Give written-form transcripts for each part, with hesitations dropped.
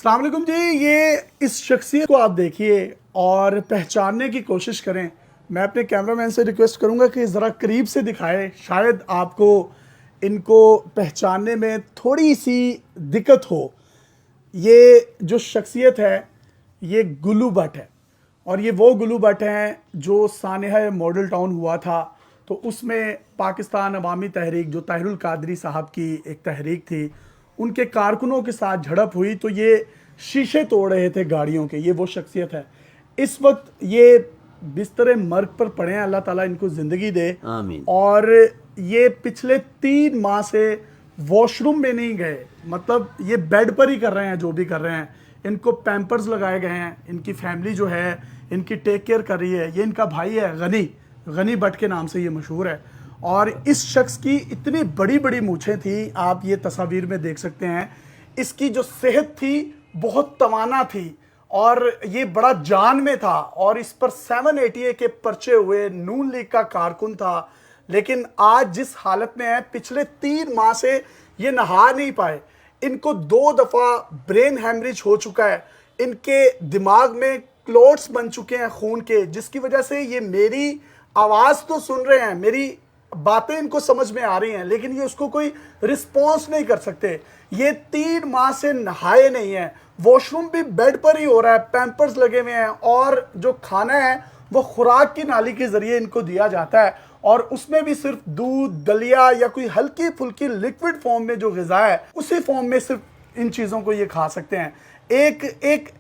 السلام علیکم جی. یہ اس شخصیت کو آپ دیکھیے اور پہچاننے کی کوشش کریں. میں اپنے کیمرہ مین سے ریکویسٹ کروں گا کہ ذرا قریب سے دکھائے, شاید آپ کو ان کو پہچاننے میں تھوڑی سی دقت ہو. یہ جو شخصیت ہے یہ گلو بٹ ہے, اور یہ وہ گلو بٹ ہیں جو سانحہ ماڈل ٹاؤن ہوا تھا تو اس میں پاکستان عوامی تحریک جو طاہر القادری صاحب کی ایک تحریک تھی, ان کے کارکنوں کے ساتھ جھڑپ ہوئی تو یہ شیشے توڑ رہے تھے گاڑیوں کے. یہ وہ شخصیت ہے. اس وقت یہ بستر مرگ پر پڑے ہیں, اللہ تعالیٰ ان کو زندگی دے آمین. اور یہ پچھلے 3 ماہ سے واش روم میں نہیں گئے, مطلب یہ بیڈ پر ہی کر رہے ہیں جو بھی کر رہے ہیں. ان کو پیمپرز لگائے گئے ہیں, ان کی فیملی جو ہے ان کی ٹیک کیئر کر رہی ہے. یہ ان کا بھائی ہے غنی بٹ کے نام سے یہ مشہور ہے, اور اس شخص کی اتنی بڑی بڑی مونچھیں تھیں, آپ یہ تصاویر میں دیکھ سکتے ہیں. اس کی جو صحت تھی بہت توانا تھی اور یہ بڑا جان میں تھا, اور اس پر 780 کے پرچے ہوئے, نون لیگ کا کارکن تھا. لیکن آج جس حالت میں ہے, پچھلے 3 ماہ سے یہ نہا نہیں پائے. ان کو 2 دفعہ برین ہیمریج ہو چکا ہے, ان کے دماغ میں کلوٹس بن چکے ہیں خون کے, جس کی وجہ سے یہ میری آواز تو سن رہے ہیں, میری باتیں ان کو سمجھ میں آ رہی ہیں, لیکن یہ اس کو کوئی رسپانس نہیں کر سکتے. یہ 3 ماہ سے نہائے نہیں ہیں, واش روم بھی بیڈ پر ہی ہو رہا ہے, پیمپرز لگے ہوئے ہیں, اور جو کھانا ہے وہ خوراک کی نالی کے ذریعے ان کو دیا جاتا ہے, اور اس میں بھی صرف دودھ, دلیا یا کوئی ہلکی پھلکی لکوڈ فارم میں جو غذا ہے اسی فارم میں صرف ان چیزوں کو یہ کھا سکتے ہیں. ایک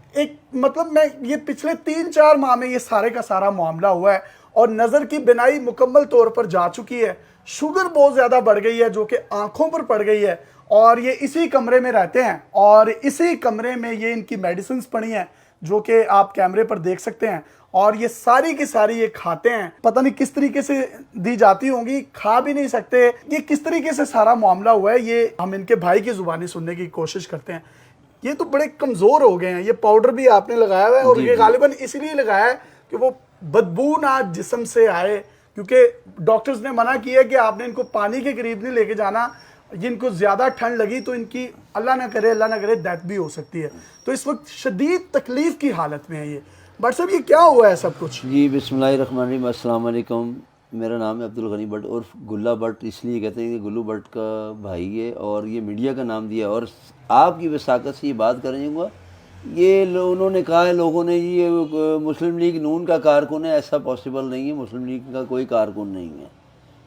مطلب میں یہ پچھلے 3-4 ماہ میں یہ سارے کا سارا معاملہ ہوا ہے, اور نظر کی بینائی مکمل طور پر جا چکی ہے. شوگر بہت زیادہ بڑھ گئی ہے جو کہ آنکھوں پر پڑ گئی ہے, اور یہ اسی کمرے میں رہتے ہیں, اور اسی کمرے میں یہ ان کی میڈیسنز پڑی ہیں جو کہ آپ کیمرے پر دیکھ سکتے ہیں, اور یہ ساری کی ساری یہ کھاتے ہیں. پتہ نہیں کس طریقے سے دی جاتی ہوں گی, کھا بھی نہیں سکتے. یہ کس طریقے سے سارا معاملہ ہوا ہے یہ ہم ان کے بھائی کی زبانی سننے کی کوشش کرتے ہیں. یہ تو بڑے کمزور ہو گئے ہیں. یہ پاؤڈر بھی آپ نے لگایا ہوا ہے, اور یہ غالباً اسی لیے لگایا ہے کہ وہ بدبو نہ جسم سے آئے, کیونکہ ڈاکٹرز نے منع کیا کہ آپ نے ان کو پانی کے قریب نہیں لے کے جانا. جن کو زیادہ ٹھنڈ لگی تو ان کی اللہ نہ کرے ڈیتھ بھی ہو سکتی ہے. تو اس وقت شدید تکلیف کی حالت میں ہے یہ. بٹ صاحب یہ کیا ہوا ہے سب کچھ؟ جی بسم اللہ الرحمن الرحیم. السلام علیکم. میرا نام ہے عبدالغنی بٹ اور گلا بٹ اس لیے کہتے ہیں کہ گلو بٹ کا بھائی ہے, اور یہ میڈیا کا نام دیا, اور آپ کی وثاقت سے یہ بات کریں گا. یہ انہوں نے کہا ہے لوگوں نے یہ مسلم لیگ نون کا کارکن ہے. ایسا پاسبل نہیں ہے, مسلم لیگ کا کوئی کارکن نہیں ہے.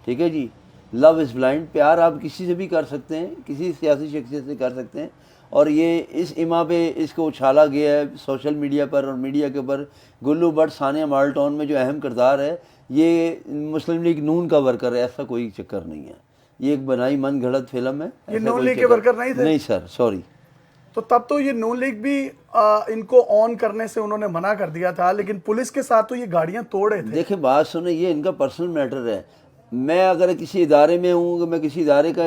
ٹھیک ہے جی. لو از بلائنڈ. پیار آپ کسی سے بھی کر سکتے ہیں, کسی سیاسی شخصیت سے کر سکتے ہیں, اور یہ اس اما پہ اس کو اچھالا گیا ہے سوشل میڈیا پر اور میڈیا کے اوپر. گلو بٹ سانحہ ماڈل ٹاؤن میں جو اہم کردار ہے یہ مسلم لیگ نون کا ورکر ہے. ایسا کوئی چکر نہیں ہے, یہ ایک بنائی من گھڑت فلم ہے. یہ نون لیگ کے ورکر نہیں تھے؟ نہیں سر, سوری. تو تب تو یہ نون لیگ بھی ان کو آن کرنے سے انہوں نے منع کر دیا تھا, لیکن پولیس کے ساتھ تو یہ گاڑیاں توڑے تھے. دیکھیں بات سنیں, یہ ان کا پرسنل میٹر ہے. میں اگر کسی ادارے میں ہوں, کہ میں کسی ادارے کا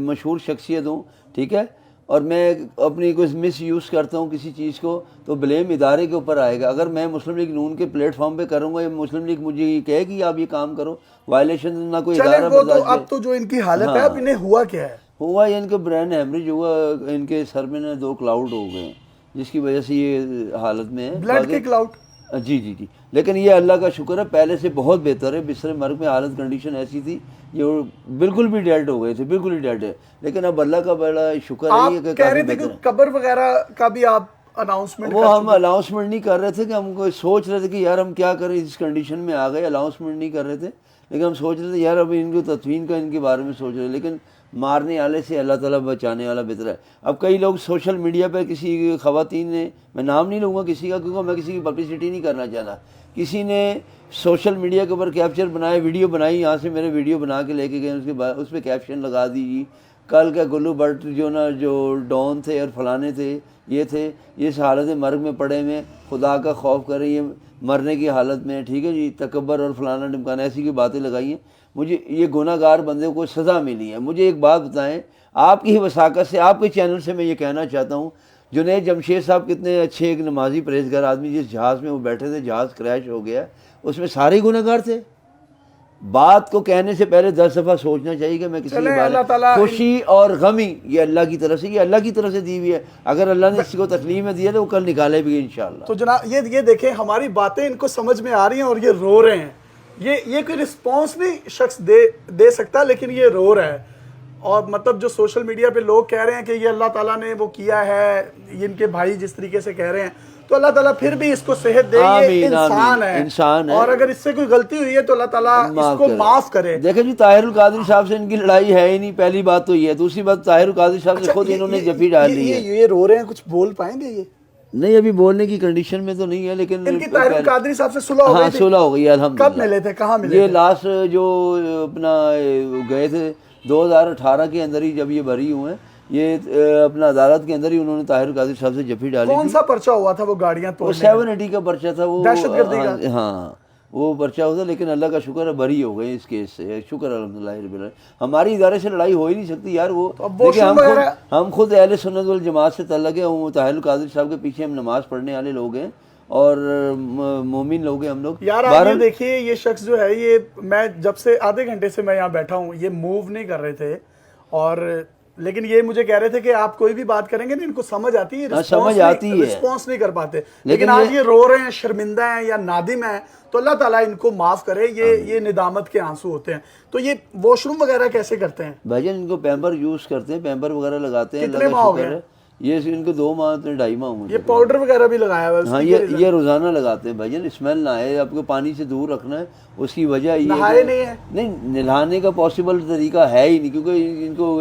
مشہور شخصیت ہوں, ٹھیک ہے, اور میں اپنی کوئی مس یوز کرتا ہوں کسی چیز کو, تو بلیم ادارے کے اوپر آئے گا. اگر میں مسلم لیگ نون کے پلیٹ فارم پہ کروں گا, یا مسلم لیگ مجھے یہ کہے کہ آپ یہ کام کرو, وائلیشن نہ کوئی ادارہ برداشت. اب تو جو ان کی حالت ہے, اب انہیں ہوا کیا ہے؟ ہوا یہ ان کا برین ہیمریج ہوا, ان کے سر میں 2 کلاؤڈ ہو گئے, جس کی وجہ سے یہ حالت میں ہے. بلڈ کے کلاؤڈ؟ جی جی جی. لیکن یہ اللہ کا شکر ہے, پہلے سے بہت بہتر ہے. بستر مرگ میں حالت کنڈیشن ایسی تھی, یہ بالکل بھی ڈیڈ ہو گئے تھے, بالکل ہی ڈیڈ ہے. لیکن اب اللہ کا بڑا شکر ہے. آپ کہہ رہے تھے کہ قبر وغیرہ کا بھی آپ اناؤنسمنٹ, وہ ہم اناؤنسمنٹ نہیں کر رہے تھے, کہ ہم کو سوچ رہے تھے کہ یار ہم کیا کریں, اس کنڈیشن میں آ گئے. اناؤنسمنٹ نہیں کر رہے تھے, لیکن ہم سوچ رہے تھے یار اب ان کو تدفین کا ان کے بارے میں سوچ رہے ہیں. لیکن مارنے والے سے اللہ تعالیٰ بچانے والا بہتر ہے. اب کئی لوگ سوشل میڈیا پہ کسی خواتین نے, میں نام نہیں لوں گا کسی کا کیونکہ میں کسی کی پبلسٹی نہیں کرنا چاہتا, کسی نے سوشل میڈیا کے اوپر کیپچر بنائے, ویڈیو بنائی, یہاں سے میرے ویڈیو بنا کے لے کے گئے, اس کے بعد اس پہ کیپشن لگا دیجیے کل کا گلو بٹ جو ڈون تھے اور فلانے تھے, یہ تھے, یہ اس حالت مرگ میں پڑے ہوئے, خدا کا خوف کریں, یہ مرنے کی حالت میں. ٹھیک ہے جی. تکبر اور فلانا ڈمکانا ایسی کی باتیں لگائی ہیں. مجھے یہ گناہ گار بندے کو سزا ملی ہے. مجھے ایک بات بتائیں, آپ کی ہی وثاقت سے, آپ کے چینل سے میں یہ کہنا چاہتا ہوں, جنید جمشید صاحب کتنے اچھے ایک نمازی پرہیزگار آدمی, جس جہاز میں وہ بیٹھے تھے, جہاز کریش ہو گیا, اس میں سارے گناہ گار تھے. بات کو کہنے سے پہلے 10 دفعہ سوچنا چاہیے کہ میں کسی کے چلیں بارے اللہ تعالیٰ خوشی اور غمی یہ اللہ کی طرف سے، یہ اللہ کی طرف سے دی ہوئی ہے، اگر اللہ نے کسی کو تکلیف میں دیا تو وہ کل نکالے بھی انشاءاللہ۔ تو جناب یہ دیکھیں ہماری باتیں ان کو سمجھ میں آ رہی ہیں اور یہ رو رہے ہیں، یہ کوئی رسپانس نہیں شخص دے سکتا، لیکن یہ رو رہا ہے۔ اور مطلب جو سوشل میڈیا پہ لوگ کہہ رہے ہیں کہ یہ اللہ تعالیٰ نے وہ کیا ہے، یہ ان کے بھائی جس طریقے سے کہہ رہے ہیں، تو اللہ تعالیٰ پھر بھی اس کو صحت دے، یہ انسان ہے اور اگر اس سے کوئی غلطی ہوئی ہے تو اللہ تعالیٰ اس کو معاف کرے۔ دیکھیں جی طاہر القادری صاحب سے ان کی لڑائی ہے ہی نہیں، پہلی بات تو یہ ہے، دوسری بات طاہر القادری صاحب سے خود انہوں نے جفی ڈال لی ہے۔ یہ رو رہے ہیں، کچھ بول پائیں گے؟ یہ نہیں ابھی بولنے کی کنڈیشن میں تو نہیں ہے، لیکن ان کی طاہر القادری صاحب سے صلح ہو گئی تھی؟ صلح ہو گئی الحمدللہ۔ کب ملے تھے، کہاں ملے یہ تھے؟ لاسٹ جو اپنا گئے تھے 2018 کے اندر ہی، جب یہ بری ہوئے ہیں، یہ اپنا عدالت کے اندر ہی انہوں نے طاہر القادری صاحب سے جفی ڈالی۔ کون سا پرچہ ہوا تھا وہ گاڑیاں توڑنے کا؟ 780 کا پرچہ تھا وہ، دہشت گردی کا۔ ہاں وہ پرچہ ہوتا، لیکن اللہ کا شکر ہے بری ہو گئے اس کیس سے، شکر الحمدللہ رب العالمین۔ ہماری ادارے سے لڑائی ہو ہی نہیں سکتی یار، وہ دیکھیں ہم خود اہل سنت والجماعت سے تعلق ہے، وہ طاہر القادری صاحب کے پیچھے ہم نماز پڑھنے والے لوگ ہیں اور مومن لوگ ہیں ہم لوگ۔ یار آگے دیکھیے یہ شخص جو ہے، یہ میں جب سے آدھے گھنٹے سے میں یہاں بیٹھا ہوں، یہ موو نہیں کر رہے تھے، اور لیکن یہ مجھے کہہ رہے تھے کہ آپ کوئی بھی بات کریں گے نا ان کو سمجھ آتی ہے، رسپانس نہیں کر پاتے، لیکن آج یہ رو رہے ہیں، شرمندہ ہیں یا نادم ہیں، تو اللہ تعالیٰ ان کو معاف کرے، یہ ندامت کے آنسو ہوتے ہیں۔ تو یہ واش روم وغیرہ کیسے کرتے ہیں بھائی جان؟ ان کو پیمپر یوز کرتے ہیں، پیمپر وغیرہ لگاتے ہیں۔ کتنے ماہ ہو گئے؟ یہ ان کو 2 ماہ 2.5 ماہ ہوں گے۔ یہ پاؤڈر وغیرہ بھی لگایا ہوا ہے؟ ہاں یہ روزانہ لگاتے ہیں بھائی جان، اسمیل نہ آئے، آپ کو پانی سے دور رکھنا ہے، اس کی وجہ یہ نہائے نہیں ہے؟ نہیں، نہلانے کا پاسبل طریقہ ہے ہی نہیں، کیونکہ ان کو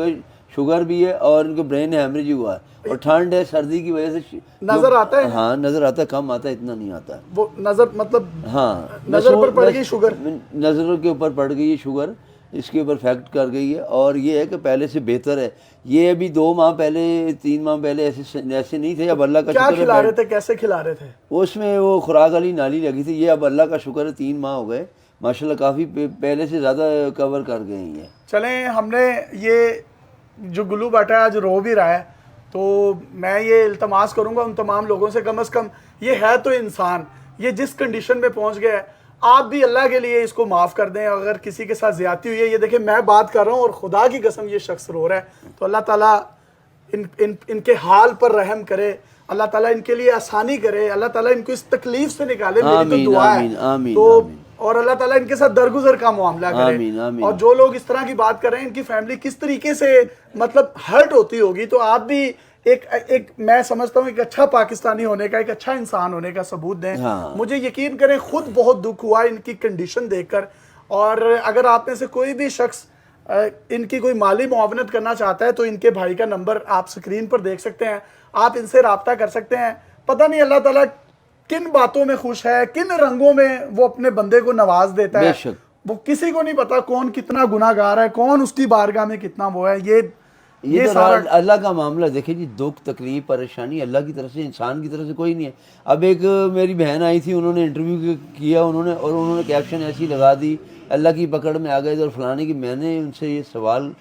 شوگر بھی ہے اور ان کو برین ہیمریج ہوا ہے، اور ٹھنڈ ہے، سردی کی وجہ سے نظر آتا ہے؟ ہاں نظر آتا ہے، کم آتا ہے، اتنا نہیں آتا ہے وہ نظر مطلب ہاں نظر پر پڑ گئی شوگر، نظروں کے اوپر پڑ گئی ہے شوگر، اس کے اوپر فیکٹ کر گئی ہے، اور یہ ہے کہ پہلے سے بہتر ہے۔ یہ ابھی 2 ماہ پہلے 3 ماہ پہلے ایسے نہیں تھے، اب اللہ کا شکر ہے۔ کیا کھلا رہے تھے، کیسے کھلا رہے تھے؟ اس میں وہ خوراک والی نالی لگی تھی، یہ اب اللہ کا شکر ہے 3 ماہ ہو گئے ماشاءاللہ، کافی پہلے سے زیادہ کور کر گئے ہیں۔ چلیں ہم نے یہ جو گلو بیٹھا ہے آج رو بھی رہا ہے، تو میں یہ التماس کروں گا ان تمام لوگوں سے، کم از کم یہ ہے تو انسان، یہ جس کنڈیشن میں پہنچ گیا ہے، آپ بھی اللہ کے لیے اس کو معاف کر دیں۔ اگر کسی کے ساتھ زیادتی ہوئی ہے، یہ دیکھیں میں بات کر رہا ہوں اور خدا کی قسم یہ شخص رو رہا ہے، تو اللہ تعالیٰ ان کے حال پر رحم کرے، اللہ تعالیٰ ان کے لیے آسانی کرے، اللہ تعالیٰ ان کو اس تکلیف سے نکالے، میری تو دعا ہے۔ تو اور اللہ تعالیٰ ان کے ساتھ درگزر کا معاملہ کرے، اور جو لوگ اس طرح کی بات کر رہے ہیں ان کی فیملی کس طریقے سے مطلب ہرٹ ہوتی ہوگی، تو آپ بھی ایک میں سمجھتا ہوں ایک اچھا پاکستانی ہونے کا، ایک اچھا انسان ہونے کا ثبوت دیں۔ مجھے یقین کریں خود بہت دکھ ہوا ان کی کنڈیشن دیکھ کر، اور اگر آپ میں سے کوئی بھی شخص ان کی کوئی مالی معاونت کرنا چاہتا ہے تو ان کے بھائی کا نمبر آپ سکرین پر دیکھ سکتے ہیں، آپ ان سے رابطہ کر سکتے ہیں۔ پتہ نہیں اللہ تعالیٰ کن باتوں میں خوش ہے، کن رنگوں میں وہ اپنے بندے کو نواز دیتا ہے، وہ کسی کو نہیں پتا کون کتنا گناہ گار ہے، کون اس کی بارگاہ میں کتنا وہ ہے۔ یہ سارا اللہ کا معاملہ دیکھیں جی، دکھ تکلیف پریشانی اللہ کی طرف سے، انسان کی طرف سے کوئی نہیں ہے۔ اب ایک میری بہن آئی تھی، انہوں نے انٹرویو کیا، انہوں نے کیپشن ایسی لگا دی، اللہ کی پکڑ میں آ گئے اور فلانے کی، میں نے ان سے یہ سوال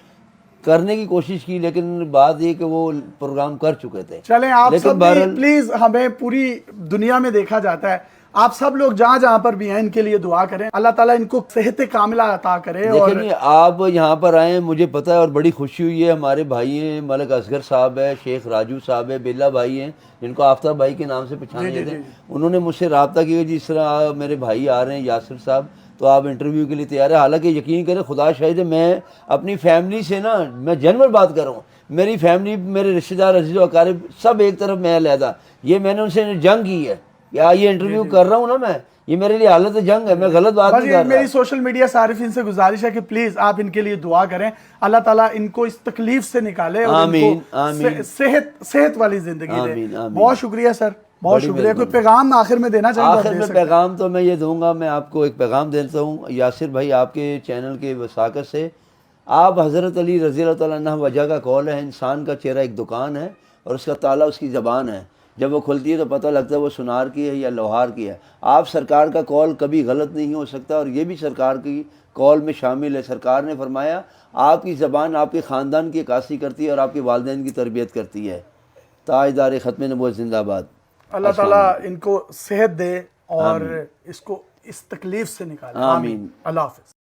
کرنے کی کوشش کی، لیکن بات یہ کہ وہ پروگرام کر چکے تھے۔ چلیں آپ سب پلیز، ہمیں پوری دنیا میں دیکھا جاتا ہے، آپ سب لوگ جہاں جہاں پر بھی ہیں ان کے لیے دعا کریں، اللہ تعالیٰ ان کو صحت کاملہ عطا کرے۔ دیکھیں جی آپ یہاں پر آئے ہیں، مجھے پتہ ہے اور بڑی خوشی ہوئی ہے، ہمارے بھائی ہیں، ملک اصغر صاحب ہے، شیخ راجو صاحب ہے، بیلا بھائی ہیں جن کو آفتاب بھائی کے نام سے پہچانے جاتے ہیں، انہوں نے مجھ سے رابطہ کیا جس طرح میرے بھائی آ رہے ہیں یاسر صاحب، تو آپ انٹرویو کے لیے تیار ہے۔ حالانکہ یقین کریں خدا شاہد ہے، میں اپنی فیملی سے نا، میں جنرل بات کر رہا ہوں، میری فیملی، میرے رشتہ دار، عزیز و اقارب سب ایک طرف، میں علیحدہ، یہ میں نے ان سے جنگ کی ہے، یا یہ انٹرویو کر رہا ہوں نا میں، یہ میرے لیے حالت جنگ ہے، میں غلط بات نہیں کر رہا۔ میری سوشل میڈیا صارفین سے گزارش ہے کہ پلیز آپ ان کے لیے دعا کریں، اللہ تعالیٰ ان کو اس تکلیف سے نکالے اور ان کو صحت والی زندگی دے۔ بہت شکریہ سر، بہت شکریہ۔ کوئی پیغام آخر میں دینا چاہیں؟ آخر میں پیغام تو میں یہ دوں گا، میں آپ کو ایک پیغام دیتا ہوں یاسر بھائی، آپ کے چینل کے وساقت سے، آپ حضرت علی رضی اللہ تعالیٰ عنہ وجہ کا قول ہے، انسان کا چہرہ ایک دکان ہے اور اس کا تالا اس کی زبان ہے، جب وہ کھلتی ہے تو پتہ لگتا ہے وہ سنار کی ہے یا لوہار کی ہے۔ آپ سرکار کا قول کبھی غلط نہیں ہو سکتا، اور یہ بھی سرکار کی قول میں شامل ہے۔ سرکار نے فرمایا آپ کی زبان آپ کے خاندان کی عکاسی کرتی ہے اور آپ کے والدین کی تربیت کرتی ہے۔ تاجدار ختم نبوت زندہ آباد۔ اللہ تعالیٰ ان کو صحت دے اور اس کو اس تکلیف سے نکالے، آمین۔ اللہ حافظ۔